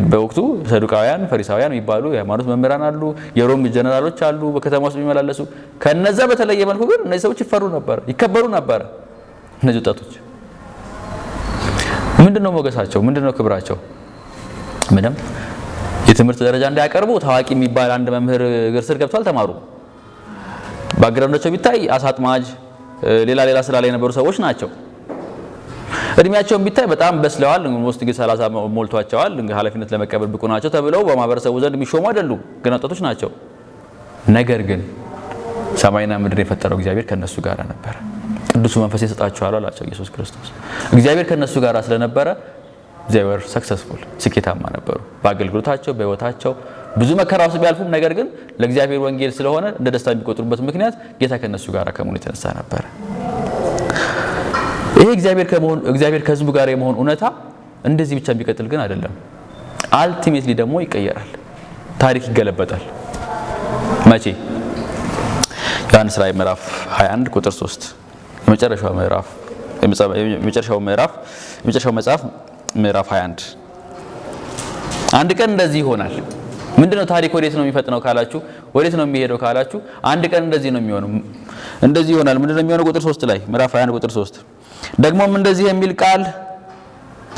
በወቅቱ ሰዱቃውያን፣ ፈሪሳውያን የሚባሉ የሃይማኖት መምህራን አሉ፣ የሮም ጀነራሎች አሉ በከተማ ውስጥ የሚመላለሱ። ከነዛ በተለየ መልኩ ግን እነዚህ ሰዎች ይፈሩ ነበር፣ ይከበሩ ነበር። እነዚህ ወጣቶች ምንድነው ሞገሳቸው? ምንድነው ክብራቸው? ምንም። የትምህርት ደረጃ እንዳያቀርቡ ታዋቂ የሚባል አንድ መምህር እግር ስር ገብቷል ተማሩ። ባግራውንዳቸው ቢታይ አሳጥማጅ ሌላ ስራ ላይ የነበሩ ሰዎች ናቸው። እድሜያቸውን ቢታይ በጣም በስለዋል። ሞስት ግን 30 ሞልቷቸዋል። ኃላፊነት ለመቀበል ብቁ ናቸው ተብለው በማህበረሰቡ ዘንድ የሚሾሙ አይደሉም፣ ግን ወጣቶች ናቸው። ነገር ግን ሰማይና ምድር የፈጠረው እግዚአብሔር ከነሱ ጋር ነበር። ቅዱሱ መንፈስ ይሰጣቸዋል አላቸው ኢየሱስ ክርስቶስ። እግዚአብሔር ከነሱ ጋር ስለነበረ እግዚአብሔር ሰክሰስፉል ስኬታማ ነበሩ በአገልግሎታቸው፣ በህይወታቸው። ብዙ መከራ ውስጥ ቢያልፉም ነገር ግን ለእግዚአብሔር ወንጌል ስለሆነ እንደ ደስታ የሚቆጥሩበት ምክንያት ጌታ ከነሱ ጋር ከመሆኑ የተነሳ ነበር። ይሄ እግዚአብሔር ከህዝቡ ጋር የመሆን እውነታ እንደዚህ ብቻ የሚቀጥል ግን አይደለም። አልቲሜትሊ ደግሞ ይቀየራል። ታሪክ ይገለበጣል። መቼ? ዮሐንስ ራዕይ ምዕራፍ 21 ቁጥር 3 የመጨረሻው መጽሐፍ ምዕራፍ 21 አንድ ቀን እንደዚህ ይሆናል። ምንድነው ታሪክ? ወዴት ነው የሚፈጥነው ካላችሁ፣ ወዴት ነው የሚሄደው ካላችሁ፣ አንድ ቀን እንደዚህ ነው የሚሆነው። እንደዚህ ይሆናል። ምንድነው የሚሆነው? ቁጥር 3 ላይ ምዕራፍ 21 ቁጥር 3 ደግሞም እንደዚህ የሚል ቃል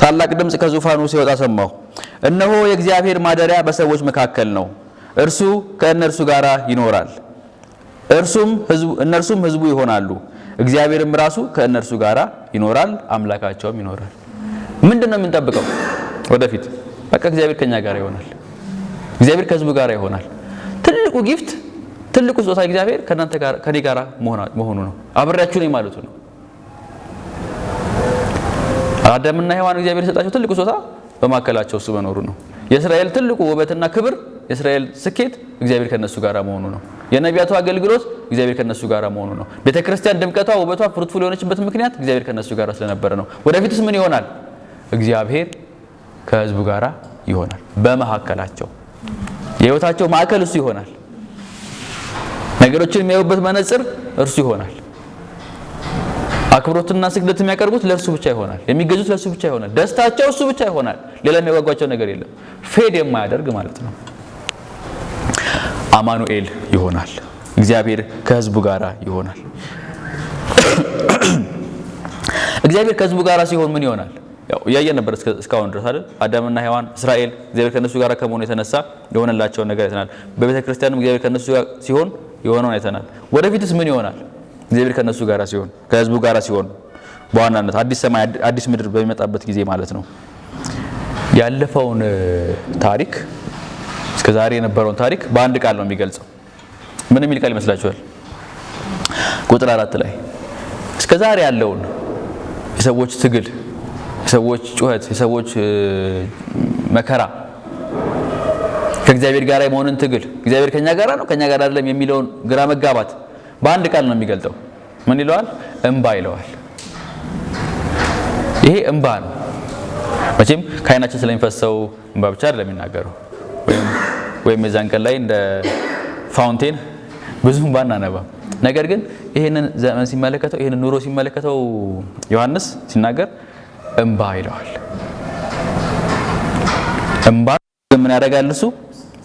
ታላቅ ድምጽ ከዙፋኑ ሲወጣ ሰማሁ። እነሆ የእግዚአብሔር ማደሪያ በሰዎች መካከል ነው፣ እርሱ ከእነርሱ ጋር ይኖራል፣ እነርሱም ህዝቡ ይሆናሉ። እግዚአብሔርም ራሱ ከእነርሱ ጋር ይኖራል፣ አምላካቸውም ይኖራል። ምንድነው የምንጠብቀው ወደፊት? በቃ እግዚአብሔር ከኛ ጋር ይሆናል። እግዚአብሔር ከህዝቡ ጋር ይሆናል። ትልቁ ጊፍት፣ ትልቁ ስጦታ እግዚአብሔር ከናንተ ጋር ከኔ ጋር መሆኑ ነው። አብሬያችሁ ነኝ ማለቱ ነው። አዳምና ሔዋን እግዚአብሔር የሰጣቸው ትልቁ ስጦታ በማከላቸው እሱ መኖሩ ነው። የእስራኤል ትልቁ ውበትና ክብር የእስራኤል ስኬት እግዚአብሔር ከነሱ ጋር መሆኑ ነው። የነቢያቱ አገልግሎት እግዚአብሔር ከነሱ ጋር መሆኑ ነው። ቤተክርስቲያን ድምቀቷ፣ ውበቷ፣ ፍሩትፉል የሆነችበት ምክንያት እግዚአብሔር ከነሱ ጋር ስለነበረ ነው። ወደፊትስ ምን ይሆናል? እግዚአብሔር ከህዝቡ ጋር ይሆናል። በመካከላቸው የህይወታቸው ማዕከል እሱ ይሆናል። ነገሮችን የሚያዩበት መነጽር እርሱ ይሆናል። አክብሮትና ስግደት የሚያቀርቡት ለእርሱ ብቻ ይሆናል። የሚገዙት ለእርሱ ብቻ ይሆናል። ደስታቸው እሱ ብቻ ይሆናል። ሌላ የሚያጓጓቸው ነገር የለም። ፌድ የማያደርግ ማለት ነው። አማኑኤል ይሆናል። እግዚአብሔር ከህዝቡ ጋር ይሆናል። እግዚአብሔር ከህዝቡ ጋር ሲሆን ምን ይሆናል? ያው ያየን ነበር እስካሁን ድረስ አይደል? አዳምና ሔዋን እስራኤል እግዚአብሔር ከነሱ ጋር ከመሆኑ የተነሳ የሆነላቸው ነገር አይተናል። በቤተ ክርስቲያንም እግዚአብሔር ከነሱ ጋር ሲሆን የሆነውን አይተናል። ወደፊትስ ምን ይሆናል? እግዚአብሔር ከነሱ ጋር ሲሆን ከህዝቡ ጋር ሲሆን በዋናነት አዲስ ሰማይ አዲስ ምድር በሚመጣበት ጊዜ ማለት ነው። ያለፈውን ታሪክ እስከዛሬ የነበረውን ታሪክ በአንድ ቃል ነው የሚገልጸው። ምን የሚል ቃል ይመስላችኋል? ቁጥር 4 ላይ እስከዛሬ ያለውን የሰዎች ትግል፣ የሰዎች ጩኸት፣ የሰዎች መከራ፣ ከእግዚአብሔር ጋር የመሆንን ትግል፣ እግዚአብሔር ከኛ ጋር ነው ከኛ ጋር አይደለም የሚለውን ግራ መጋባት በአንድ ቃል ነው የሚገልጠው። ምን ይለዋል? እንባ ይለዋል። ይሄ እንባ ነው። መቼም ከዓይናችን ስለሚፈሰው እንባ ብቻ አይደለም የሚናገረው። ወይም የዛን ቀን ላይ እንደ ፋውንቴን ብዙ እንባ እናነባም። ነገር ግን ይሄንን ዘመን ሲመለከተው፣ ይሄንን ኑሮ ሲመለከተው ዮሐንስ ሲናገር እንባ ይለዋል። እንባ ምን ያደርጋል? እሱ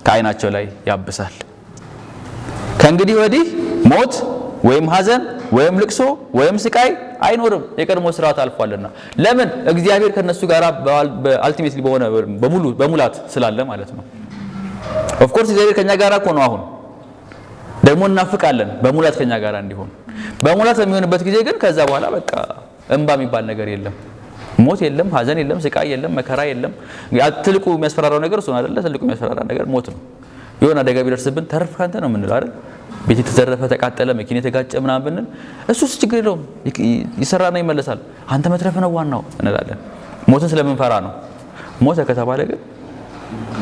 ከዓይናቸው ላይ ያብሳል። ከእንግዲህ ወዲህ ሞት ወይም ሐዘን ወይም ልቅሶ ወይም ስቃይ አይኖርም፣ የቀድሞ ስርዓት አልፏልና። ለምን? እግዚአብሔር ከነሱ ጋር በአልቲሜትሊ በሆነ በሙላት ስላለ ማለት ነው። ኦፍ ኮርስ እግዚአብሔር ከኛ ጋር እኮ ነው። አሁን ደግሞ እናፍቃለን በሙላት ከኛ ጋር እንዲሆን። በሙላት በሚሆንበት ጊዜ ግን ከዛ በኋላ በቃ እንባ የሚባል ነገር የለም። ሞት የለም፣ ሐዘን የለም፣ ስቃይ የለም፣ መከራ የለም። ትልቁ የሚያስፈራራው ነገር እሱ አይደለ? ትልቁ የሚያስፈራራ ነገር ሞት ነው። የሆነ አደጋ ቢደርስብን ተረፍ ካንተ ነው የምንለው አይደል? ቤት የተዘረፈ ተቃጠለ፣ መኪና የተጋጨ ምናምን ብንል እሱስ ችግር የለውም ይሰራና ይመለሳል፣ አንተ መትረፍ ነው ዋናው እንላለን። ሞትን ስለምንፈራ ነው። ሞተ ከተባለ ግን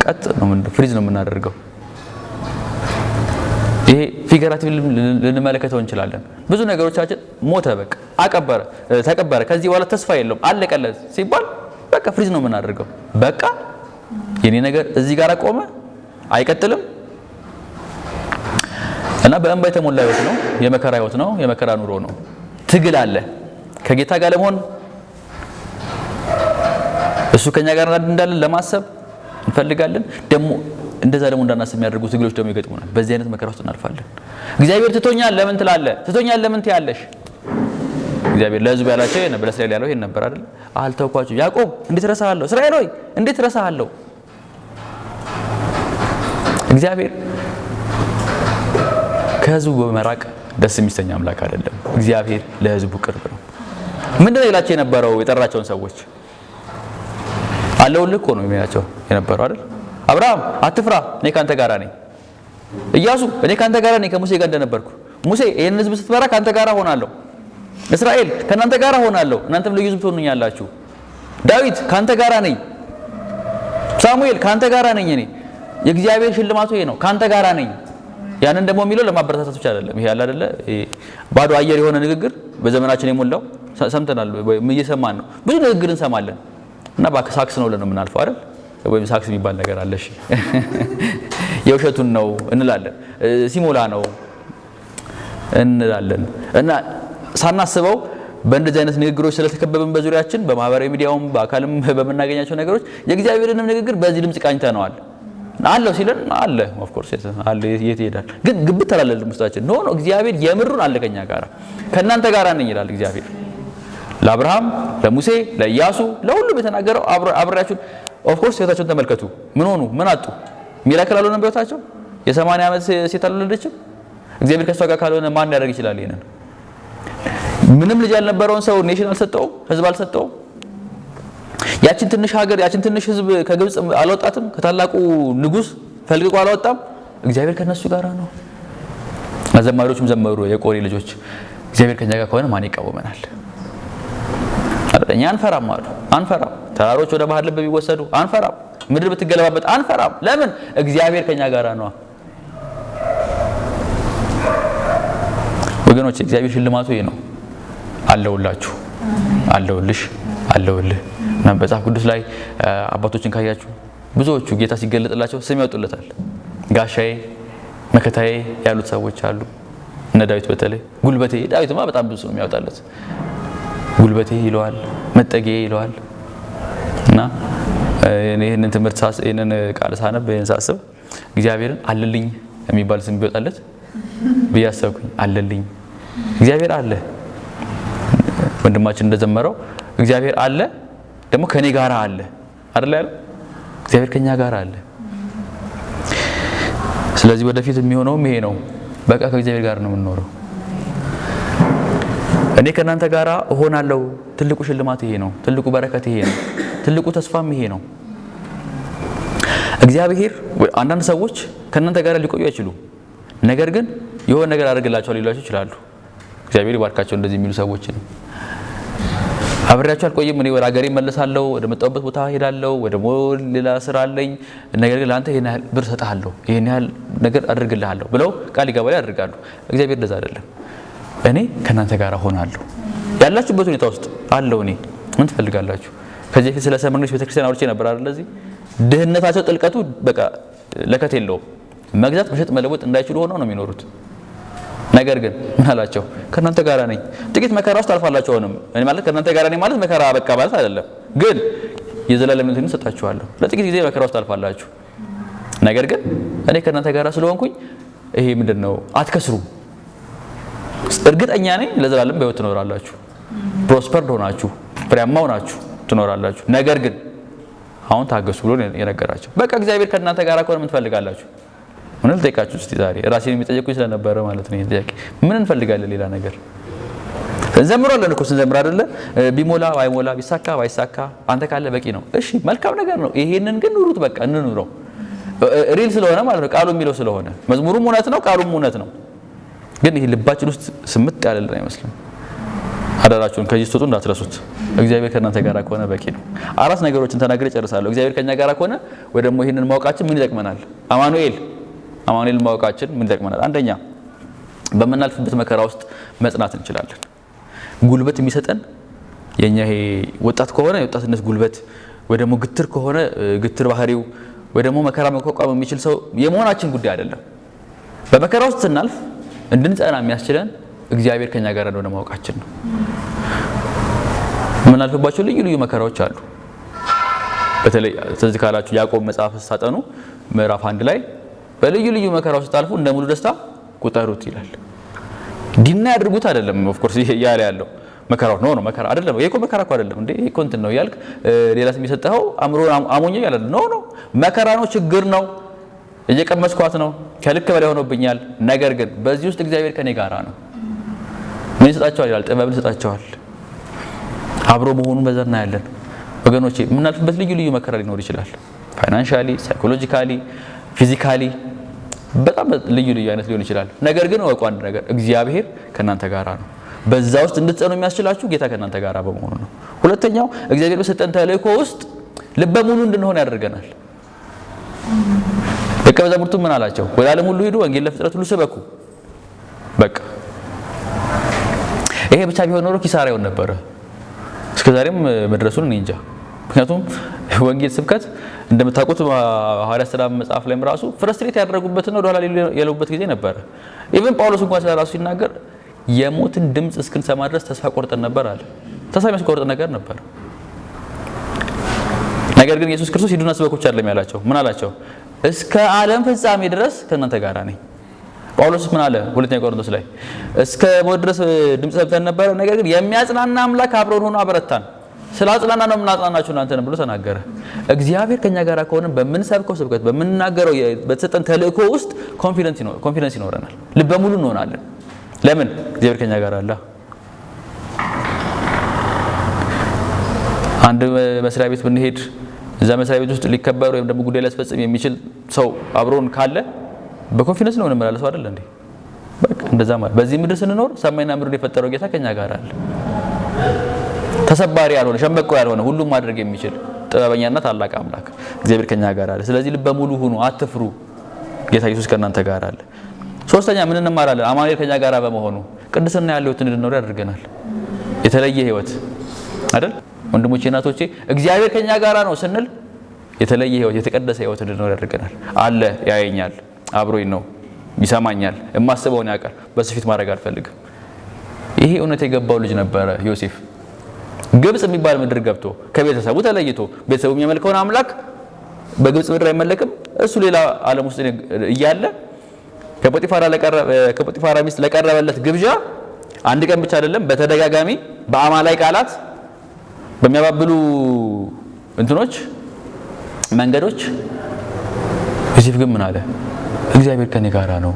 ቀጥ ነው ፍሪዝ ነው የምናደርገው። ይሄ ፊገራቲቭ ልንመለከተው እንችላለን። ብዙ ነገሮቻችን ሞተ፣ በቃ አቀበረ፣ ተቀበረ፣ ከዚህ በኋላ ተስፋ የለውም አለቀለት ሲባል በቃ ፍሪዝ ነው የምናደርገው። በቃ የኔ ነገር እዚህ ጋር ቆመ፣ አይቀጥልም። እና በእንባ የተሞላ ህይወት ነው፣ የመከራ ህይወት ነው፣ የመከራ ኑሮ ነው። ትግል አለ ከጌታ ጋር ለመሆን እሱ ከኛ ጋር እንዳለን ለማሰብ እንፈልጋለን። ደግሞ እንደዛ ደግሞ እንዳናስብ የሚያደርጉ ትግሎች ደግሞ ይገጥሙናል። በዚህ አይነት መከራ ውስጥ እናልፋለን። እግዚአብሔር ትቶኛል ለምን ትላለህ? ትቶኛል ለምን ትያለሽ? እግዚአብሔር ለህዝቡ ያላቸው ይሄን ነበር፣ ለእስራኤል ያለው ይሄን ነበር አይደል? አልተውኳችሁ። ያዕቆብ እንዴት ረሳሃለሁ? እስራኤል ሆይ እንዴት ረሳሃለሁ? እግዚአብሔር ከህዝቡ በመራቅ ደስ የሚሰኝ አምላክ አይደለም። እግዚአብሔር ለህዝቡ ቅርብ ነው። ምንድነው ይላቸው የነበረው? የጠራቸውን ሰዎች አለውልህ እኮ ነው የሚላቸው የነበረው አይደል? አብርሃም አትፍራ፣ እኔ ካንተ ጋር ነኝ። ኢያሱ እኔ ካንተ ጋር ነኝ፣ ከሙሴ ጋር እንደነበርኩ። ሙሴ ይሄን ህዝብ ስትመራ ካንተ ጋር ሆናለሁ። እስራኤል ከናንተ ጋር ሆናለሁ፣ እናንተም ልዩ ህዝብ ትሆኑኛላችሁ። ዳዊት ካንተ ጋር ነኝ። ሳሙኤል ካንተ ጋር ነኝ። እኔ የእግዚአብሔር ሽልማቱ ይሄ ነው፣ ካንተ ጋር ነኝ። ያንን ደግሞ የሚለው ለማበረታታት ብቻ አይደለም። ይሄ ያለ አይደለ ባዶ አየር የሆነ ንግግር በዘመናችን የሞላው ሰምተናል፣ ወይም እየሰማን ነው። ብዙ ንግግር እንሰማለን እና ሳክስ ነው ለምን እናልፈው አይደል? ወይም ሳክስ የሚባል ነገር አለሽ የውሸቱን ነው እንላለን፣ ሲሞላ ነው እንላለን። እና ሳናስበው በእንደዚህ አይነት ንግግሮች ስለተከበብን በዙሪያችን በማህበራዊ ሚዲያውም በአካልም በመናገኛቸው ነገሮች የእግዚአብሔርንም ንግግር በዚህ ድምጽ ቃኝተነዋል። አለው ሲለን አለ ኦፍ ኮርስ አለ፣ የት ይሄዳል? ግን ግብት ተላለልን ውስጣችን ኖ እግዚአብሔር የምሩን አለ ከኛ ጋር፣ ከእናንተ ጋር ነኝ ይላል እግዚአብሔር። ለአብርሃም፣ ለሙሴ፣ ለኢያሱ ለሁሉም የተናገረው አብራችሁ። ኦፍ ኮርስ ህይወታቸውን ተመልከቱ። ምን ሆኑ? ምን አጡ? ሚራክል አልሆነም በህይወታቸው። የ80 ዓመት ሴት አልወለደችም። እግዚአብሔር ከሷ ጋር ካልሆነ ማን ያደርግ ይችላል? ይሄንን ምንም ልጅ ያልነበረውን ሰው ኔሽን አልሰጠውም፣ ህዝብ አልሰጠውም። ያችን ትንሽ ሀገር ያችን ትንሽ ህዝብ ከግብጽ አልወጣትም፣ ከታላቁ ንጉስ ፈልቅቆ አልወጣም። እግዚአብሔር ከነሱ ጋር ነው። አዘማሪዎችም ዘመሩ፣ የቆሬ ልጆች እግዚአብሔር ከኛ ጋር ከሆነ ማን ይቃወመናል? እኛ አንፈራም አሉ። አንፈራም። ተራሮች ወደ ባህር ልብ ቢወሰዱ አንፈራም። ምድር ብትገለባበት አንፈራም። ለምን? እግዚአብሔር ከኛ ጋር ነው። ወገኖች እግዚአብሔር ሽልማቱ ይሄ ነው። አለውላችሁ፣ አለውልሽ፣ አለውልህ። መጽሐፍ ቅዱስ ላይ አባቶችን ካያችሁ ብዙዎቹ ጌታ ሲገለጥላቸው ስም ያወጡለታል። ጋሻዬ መከታዬ ያሉት ሰዎች አሉ። እነ ዳዊት በተለይ ጉልበቴ፣ ዳዊትማ በጣም ብዙ ነው የሚያወጣለት። ጉልበቴ ይለዋል፣ መጠጊያ ይለዋል። እና ይሄንን ትምህርት ይሄንን ቃል ሳነብ ይሄን ሳስብ እግዚአብሔርን አለልኝ የሚባል ስም ቢወጣለት ብያሰብኩኝ። አለልኝ እግዚአብሔር አለ። ወንድማችን እንደዘመረው እግዚአብሔር አለ ደግሞ ከኔ ጋር አለ አይደል ያለው? እግዚአብሔር ከኛ ጋር አለ። ስለዚህ ወደፊት የሚሆነው ይሄ ነው። በቃ ከእግዚአብሔር ጋር ነው የምንኖረው። እኔ ከናንተ ጋር እሆናለሁ። ትልቁ ሽልማት ይሄ ነው። ትልቁ በረከት ይሄ ነው። ትልቁ ተስፋም ይሄ ነው። እግዚአብሔር አንዳንድ ሰዎች ከናንተ ጋር ሊቆዩ አይችሉም። ነገር ግን የሆነ ነገር አድርግላቸዋል ሊሏቸው ይችላሉ። እግዚአብሔር ይባርካቸው እንደዚህ የሚሉ ሰዎችን። አብሬያቸው አልቆይም፣ እኔ ወደ ሀገሬ እመለሳለሁ፣ ወደ መጣሁበት ቦታ ሄዳለሁ፣ ወደ ሌላ ስራ አለኝ፣ ነገር ግን ለአንተ ይሄን ያህል ብር ሰጣለሁ፣ ይሄን ያህል ነገር አድርግልሃለሁ ብለው ቃል ይገባሉ፣ ያደርጋሉ። እግዚአብሔር እንደዛ አይደለም። እኔ ከናንተ ጋር ሆናለሁ። ያላችሁበት ሁኔታ ውስጥ አለው። እኔ ምን ትፈልጋላችሁ? ከዚህ በፊት ስለ ሰምርኖች ቤተክርስቲያን አውርቼ ነበር አይደል? ለዚህ ድህነታቸው ጥልቀቱ በቃ ለከት የለውም። መግዛት መሸጥ መለወጥ እንዳይችሉ ሆነው ነው የሚኖሩት። ነገር ግን ምን አላቸው? ከናንተ ጋር ነኝ። ጥቂት መከራ ውስጥ አልፋላችሁ። ሆነም እኔ ማለት ከናንተ ጋር ነኝ ማለት መከራ በቃ ማለት አይደለም። ግን የዘላለም ሕይወትን ሰጣችኋለሁ። ለጥቂት ጊዜ መከራ ውስጥ አልፋላችሁ። ነገር ግን እኔ ከናንተ ጋር ስለሆንኩኝ ይሄ ምንድነው አትከስሩም። እርግጠኛ ነኝ ለዘላለም በሕይወት ትኖራላችሁ። ፕሮስፐርድ ሆናችሁ ፍሬያማ ሆናችሁ ትኖራላችሁ። ነገር ግን አሁን ታገሱ ብሎ የነገራቸው። በቃ እግዚአብሔር ከናንተ ጋር ከሆነ ምን ትፈልጋላችሁ? ምን ልጠይቃችሁ እስቲ ዛሬ ራሴን የሚጠየቁኝ ስለነበረ ማለት ነው። ጥያቄ ምን እንፈልጋለን? ሌላ ነገር እንዘምራለን እኮ ስንዘምር አይደለ? ቢሞላ ባይሞላ ቢሳካ ባይሳካ አንተ ካለ በቂ ነው። እሺ መልካም ነገር ነው። ይሄንን ግን ኑሩት። በቃ እንኑረው። ሪል ስለሆነ ማለት ነው። ቃሉ የሚለው ስለሆነ መዝሙሩም እውነት ነው፣ ቃሉም እውነት ነው። ግን ይሄ ልባችን ውስጥ ስምጥ ያለልን አይመስልም። አደራችሁን ከዚህ ስትወጡ እንዳትረሱት። እግዚአብሔር ከእናንተ ጋር ከሆነ በቂ ነው። አራት ነገሮችን ተናግሬ ጨርሳለሁ። እግዚአብሔር ከኛ ጋር ከሆነ ወይ ደግሞ ይሄንን ማወቃችን ምን ይጠቅመናል? አማኑኤል ማወቃችን ምን ይጠቅመናል? አንደኛ በመናልፍበት መከራ ውስጥ መጽናት እንችላለን። ጉልበት የሚሰጠን የኛ ይሄ ወጣት ከሆነ የወጣትነት ጉልበት ወይ ደግሞ ግትር ከሆነ ግትር ባህሪው ወይ ደግሞ መከራ መቋቋም የሚችል ሰው የመሆናችን ጉዳይ አይደለም። በመከራ ውስጥ ስናልፍ እንድንጸና የሚያስችለን እግዚአብሔር ከኛ ጋር እንደሆነ ማወቃችን ነው። የምናልፍባቸው ልዩ ልዩ መከራዎች አሉ። በተለይ ትዝ ካላችሁ ያዕቆብ መጽሐፍ ሳጠኑ ምዕራፍ 1 ላይ በልዩ ልዩ መከራዎች ስታልፉ እንደ ሙሉ ደስታ ቁጠሩት ይላል። ዲና ያድርጉት አይደለም። ኦፍ ኮርስ ያለ ያለው መከራው ነው መከራ አይደለም። ይሄ እኮ መከራ እኮ አይደለም እንዴ ይሄ እኮ እንትን ነው ያልክ ሌላ ስም የሰጠኸው አምሮ አሞኘ ያለ ነው መከራ ነው፣ ችግር ነው፣ እየቀመስኳት ነው፣ ከልክ በላይ ሆኖብኛል። ነገር ግን በዚህ ውስጥ እግዚአብሔር ከኔ ጋራ ነው። ምን ይሰጣቸዋል ይላል? ጥበብን ይሰጣቸዋል። አብሮ መሆኑን በዛ እናያለን። ወገኖቼ የምናልፍበት ልዩ ልዩ መከራ ሊኖር ይችላል። ፋይናንሻሊ፣ ሳይኮሎጂካሊ፣ ፊዚካሊ በጣም ልዩ ልዩ አይነት ሊሆን ይችላል። ነገር ግን ወቁ አንድ ነገር እግዚአብሔር ከናንተ ጋራ ነው። በዛ ውስጥ እንድትጸኑ የሚያስችላችሁ ጌታ ከናንተ ጋራ በመሆኑ ነው። ሁለተኛው እግዚአብሔር በሰጠን ተልእኮ ውስጥ ልበ ሙሉ እንድንሆን ያደርገናል። ደቀ መዛሙርቱ ምን አላቸው? ወደ ዓለም ሁሉ ሂዱ፣ ወንጌል ለፍጥረት ሁሉ ስበኩ። በቃ ይሄ ብቻ ቢሆን ኖሮ ኪሳራ ይሆን ነበረ። እስከዛሬም መድረሱን እኔ እንጃ። ምክንያቱም ወንጌል ስብከት እንደምታውቁት ሐዋርያት ሥራ መጽሐፍ ላይም ራሱ ፍረስትሬት ያደረጉበትና ወደ ኋላ የለውበት ጊዜ ነበረ። ኢቭን ጳውሎስ እንኳን ስለራሱ ሲናገር የሞትን ድምጽ እስክንሰማ ድረስ ተስፋ ቆርጠን ነበር አለ። ተስፋ የሚያስቆርጥ ነገር ነበር። ነገር ግን ኢየሱስ ክርስቶስ ሂዱና ስበኩ ብቻ አይደለም ያላቸው። ምን አላቸው? እስከ ዓለም ፍጻሜ ድረስ ከእናንተ ጋር ነኝ። ጳውሎስ ምን አለ? ሁለተኛ ቆሮንቶስ ላይ እስከ ሞት ድረስ ድምጽ ሰምተን ነበር፣ ነገር ግን የሚያጽናና አምላክ አብሮን ሆኖ አበረታን። ስላጽናና ነው የምናጽናናችሁ እናንተን ብሎ ተናገረ። እግዚአብሔር ከኛ ጋር ከሆነ በምንሰብከው ስብከት በምንናገረው በተሰጠን ተልእኮ ውስጥ ኮንፊደንስ ይኖረናል። ልበ ሙሉ እንሆናለን። ለምን? እግዚአብሔር ከኛ ጋር አለ። አንድ መስሪያ ቤት ብንሄድ እዛ መስሪያ ቤት ውስጥ ሊከበር ወይም ደግሞ ጉዳይ ሊያስፈጽም የሚችል ሰው አብሮን ካለ በኮንፊደንስ ነው የምንመላለሰው አይደል እንዴ? በቃ እንደዛ ማለት በዚህ ምድር ስንኖር ሰማይና ምድርን የፈጠረው ጌታ ከኛ ጋር አለ። ተሰባሪ ያልሆነ ሸምበቆ ያልሆነ ሁሉም ማድረግ የሚችል ጥበበኛና ታላቅ አምላክ እግዚአብሔር ከኛ ጋር አለ። ስለዚህ ልበ ሙሉ ሁኑ፣ አትፍሩ፣ ጌታ ኢየሱስ ከእናንተ ጋር አለ። ሶስተኛ ምን እንማራለን? አማኑኤል ከኛ ጋር በመሆኑ ቅድስና ያለው ሕይወት እንድንኖር ያደርገናል። የተለየ ሕይወት አይደል ወንድሞቼ እናቶቼ? እግዚአብሔር ከኛ ጋር ነው ስንል የተለየ ሕይወት የተቀደሰ ሕይወት እንድንኖር ያደርገናል። አለ፣ ያየኛል፣ አብሮኝ ነው፣ ይሰማኛል፣ የማስበውን ያውቃል፣ በሱ ፊት ማድረግ አልፈልግም። ይሄ እውነት የገባው ልጅ ነበረ ዮሴፍ። ግብጽ የሚባል ምድር ገብቶ ከቤተሰቡ ተለይቶ ቤተሰቡ የሚያመልከውን አምላክ በግብጽ ምድር አይመለክም። እሱ ሌላ ዓለም ውስጥ እያለ ከጶጢፋራ ሚስት ለቀረበለት ግብዣ አንድ ቀን ብቻ አይደለም በተደጋጋሚ በአማላይ ቃላት በሚያባብሉ እንትኖች መንገዶች ዮሴፍ ግን ምን አለ? እግዚአብሔር ከኔ ጋራ ነው፣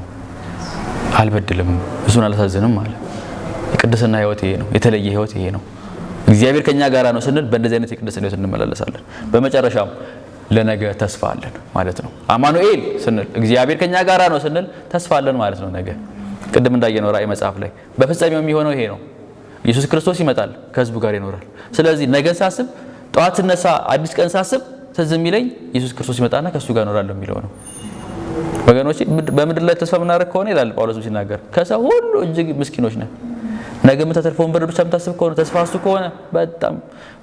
አልበድልም፣ እሱን አላሳዝንም አለ። የቅድስና ሕይወት ይሄ ነው። የተለየ ሕይወት ይሄ ነው። እግዚአብሔር ከኛ ጋራ ነው ስንል በእንደዚህ አይነት የቅድስና ሕይወት እንመላለሳለን። በመጨረሻም ለነገ ተስፋ አለን ማለት ነው። አማኑኤል ስንል እግዚአብሔር ከኛ ጋራ ነው ስንል ተስፋ አለን ማለት ነው። ነገ ቅድም እንዳየነው ራእይ መጽሐፍ ላይ በፍጻሜው የሚሆነው ይሄ ነው። ኢየሱስ ክርስቶስ ይመጣል፣ ከህዝቡ ጋር ይኖራል። ስለዚህ ነገን ሳስብ፣ ጠዋት ስነሳ፣ አዲስ ቀን ሳስብ ትዝ የሚለኝ ኢየሱስ ክርስቶስ ይመጣና ከሱ ጋር እኖራለሁ የሚለው ነው። ወገኖቼ በምድር ላይ ተስፋ የምናደርግ ከሆነ ይላል ጳውሎስ ሲናገር ከሰው ሁሉ እጅግ ምስኪኖች ነን። ነገ የምታተርፈውን ብር ብቻ የምታስብ ከሆነ ተስፋ እሱ ከሆነ በጣም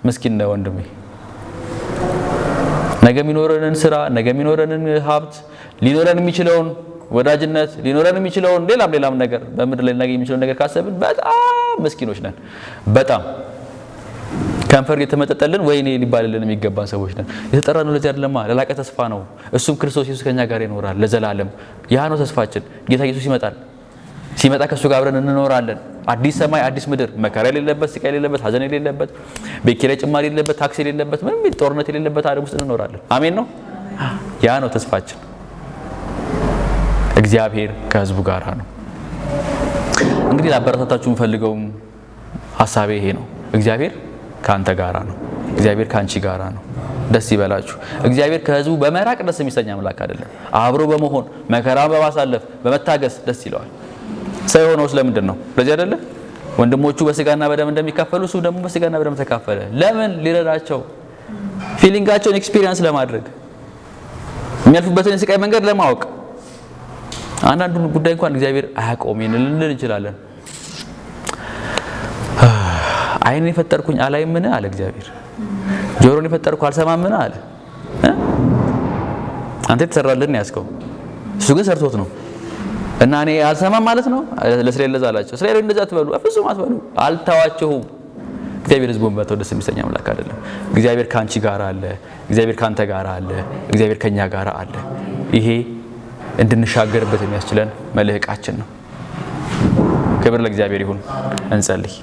ምስኪን ነው ወንድሜ። ነገ የሚኖረንን ስራ፣ ነገ የሚኖረንን ሀብት፣ ሊኖረን የሚችለውን ወዳጅነት፣ ሊኖረን የሚችለውን ሌላም ነገር በምድር ላይ እናገኝ የሚችለውን ነገር ካሰብን በጣም ምስኪኖች ነን። በጣም ከንፈር የተመጠጠልን ወይኔ ሊባልልን የሚገባን ሰዎች ነን። የተጠራነው ለዚህ አይደለማ፣ ለላቀ ተስፋ ነው። እሱም ክርስቶስ ኢየሱስ ከኛ ጋር ይኖራል ለዘላለም። ያ ነው ተስፋችን። ጌታ ኢየሱስ ይመጣል። ሲመጣ ከሱ ጋር አብረን እንኖራለን። አዲስ ሰማይ፣ አዲስ ምድር፣ መከራ የሌለበት፣ ስቃይ የሌለበት፣ ሀዘን የሌለበት፣ ቤት ኪራይ ጭማሪ የሌለበት፣ ታክስ የሌለበት፣ ምንም ጦርነት የሌለበት ዓለም ውስጥ እንኖራለን። አሜን ነው። ያ ነው ተስፋችን። እግዚአብሔር ከህዝቡ ጋር ነው። እንግዲህ ላበረታታችሁ የምፈልገው ሐሳቤ ይሄ ነው። እግዚአብሔር ካንተ ጋራ ነው። እግዚአብሔር ካንቺ ጋራ ነው። ደስ ይበላችሁ። እግዚአብሔር ከህዝቡ በመራቅ ደስ የሚሰኝ አምላክ አይደለም። አብሮ በመሆን መከራን በማሳለፍ በመታገስ ደስ ይለዋል። ሰው የሆነው ስለምንድን ነው? ለዚህ አይደለ? ወንድሞቹ በስጋና በደም እንደሚካፈሉ እሱ ደግሞ በስጋና በደም ተካፈለ። ለምን? ሊረዳቸው፣ ፊሊንጋቸውን ኤክስፒሪየንስ ለማድረግ፣ የሚያልፉበትን የስቃይ መንገድ ለማወቅ። አንዳንዱን ጉዳይ እንኳን እግዚአብሔር አያውቀውም ልንል እንችላለን። ዓይንን የፈጠርኩኝ አላይምን አለ እግዚአብሔር። ጆሮን የፈጠርኩ አልሰማምን አለ። አንተ የተሰራልን ያስከው እሱ ግን ሰርቶት ነው። እና እኔ አልሰማም ማለት ነው። ለእስራኤል ለዛ አላቸው፣ እስራኤል እንደዛ አትበሉ፣ በፍጹም አትበሉ፣ አልተዋቸውም። እግዚአብሔር ህዝቡን በተው ደስ የሚሰኝ አምላክ አይደለም። እግዚአብሔር ካንቺ ጋር አለ። እግዚአብሔር ካንተ ጋር አለ። እግዚአብሔር ከኛ ጋር አለ። ይሄ እንድንሻገርበት የሚያስችለን መልህቃችን ነው። ክብር ለእግዚአብሔር ይሁን። እንጸልይ።